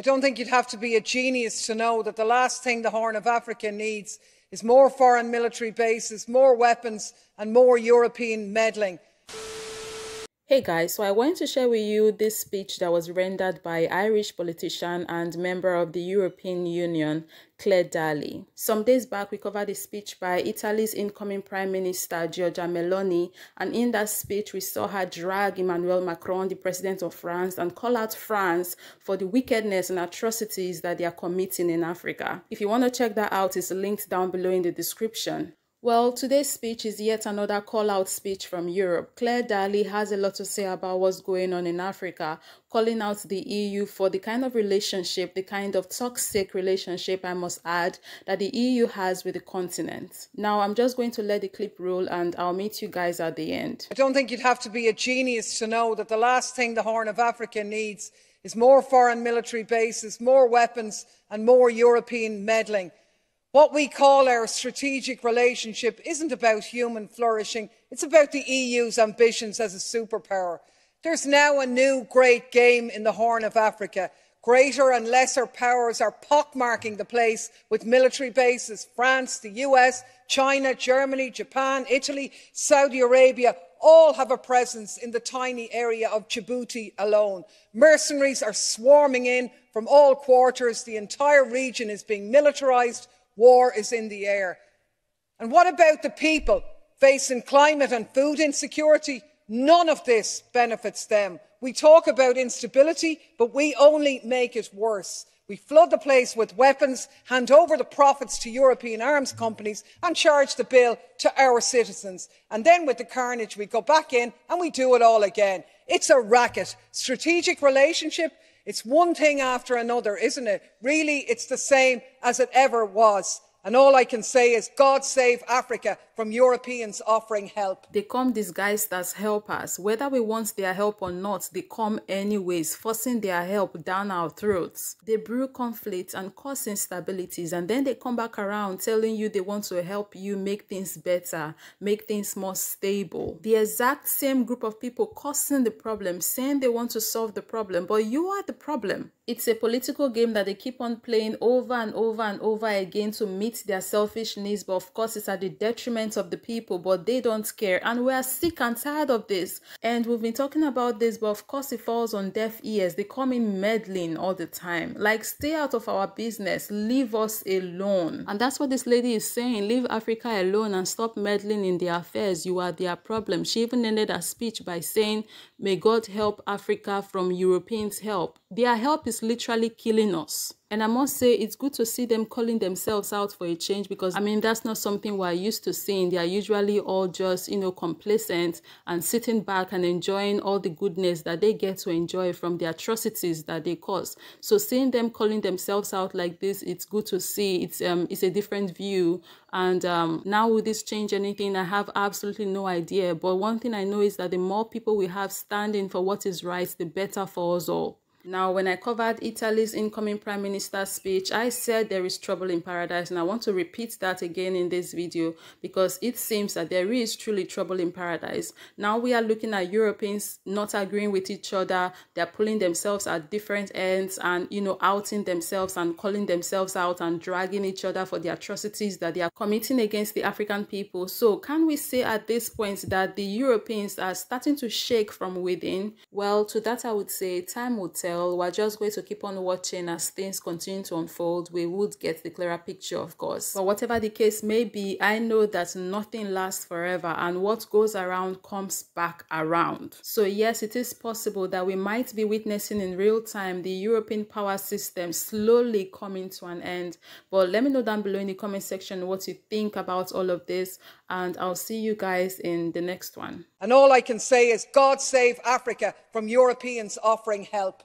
don't think you'd have to be a genius to know that the last thing the Horn of Africa needs is more foreign military bases, more weapons and more European meddling. Hey guys, so I wanted to share with you this speech that was rendered by Irish politician and member of the European Union, Clare Daly. Some days back, we covered a speech by Italy's incoming Prime Minister, Giorgia Meloni, and in that speech, we saw her drag Emmanuel Macron, the President of France, and call out France for the wickedness and atrocities that they are committing in Africa. If you want to check that out, it's linked down below in the description. Well, today's speech is yet another call-out speech from Europe. Clare Daly has a lot to say about what's going on in Africa, calling out the EU for the kind of relationship, the kind of toxic relationship, I must add, that the EU has with the continent. Now, I'm just going to let the clip roll and I'll meet you guys at the end. I don't think you'd have to be a genius to know that the last thing the Horn of Africa needs is more foreign military bases, more weapons and more European meddling. What we call our strategic relationship isn't about human flourishing, it's about the EU's ambitions as a superpower. There's now a new great game in the Horn of Africa. Greater and lesser powers are pockmarking the place with military bases. France, the US, China, Germany, Japan, Italy, Saudi Arabia all have a presence in the tiny area of Djibouti alone. Mercenaries are swarming in from all quarters. The entire region is being militarised. War is in the air. And what about the people facing climate and food insecurity? None of this benefits them. We talk about instability, but we only make it worse. We flood the place with weapons, hand over the profits to European arms companies and charge the bill to our citizens. And then with the carnage, we go back in and we do it all again. It's a racket. Strategic relationship, it's one thing after another, isn't it? Really, it's the same as it ever was. And all I can say is, God save Africa from Europeans offering help. They come disguised as helpers. Whether we want their help or not, they come anyways, forcing their help down our throats. They brew conflicts and cause instabilities, and then they come back around telling you they want to help you make things better, make things more stable. The exact same group of people causing the problem, saying they want to solve the problem, but you are the problem. It's a political game that they keep on playing over and over and over again to meet their selfish needs, but of course it's at the detriment of the people, but they don't care, and we are sick and tired of this. And we've been talking about this, but of course it falls on deaf ears. They come in meddling all the time, like, stay out of our business, leave us alone. And that's what this lady is saying, leave Africa alone and stop meddling in their affairs. You are their problem. She even ended her speech by saying, may God help Africa from Europeans' help. Their help is literally killing us. And I must say, it's good to see them calling themselves out for a change, because, I mean, that's not something we're used to seeing. They are usually all just, complacent and sitting back and enjoying all the goodness that they get to enjoy from the atrocities that they cause. So seeing them calling themselves out like this, it's good to see. It's a different view. And now will this change anything? I have absolutely no idea. But one thing I know is that the more people we have standing for what is right, the better for us all. Now, when I covered Italy's incoming Prime Minister's speech, I said there is trouble in paradise, and I want to repeat that again in this video because it seems that there is truly trouble in paradise. Now we are looking at Europeans not agreeing with each other. They're pulling themselves at different ends and, outing themselves and calling themselves out and dragging each other for the atrocities that they are committing against the African people. So can we say at this point that the Europeans are starting to shake from within? Well, to that I would say time will tell. We're just going to keep on watching as things continue to unfold. We would get the clearer picture, of course. But whatever the case may be, I know that nothing lasts forever, and what goes around comes back around. So yes, it is possible that we might be witnessing in real time the European power system slowly coming to an end. But let me know down below in the comment section what you think about all of this, and I'll see you guys in the next one. And all I can say is, God save Africa from Europeans offering help.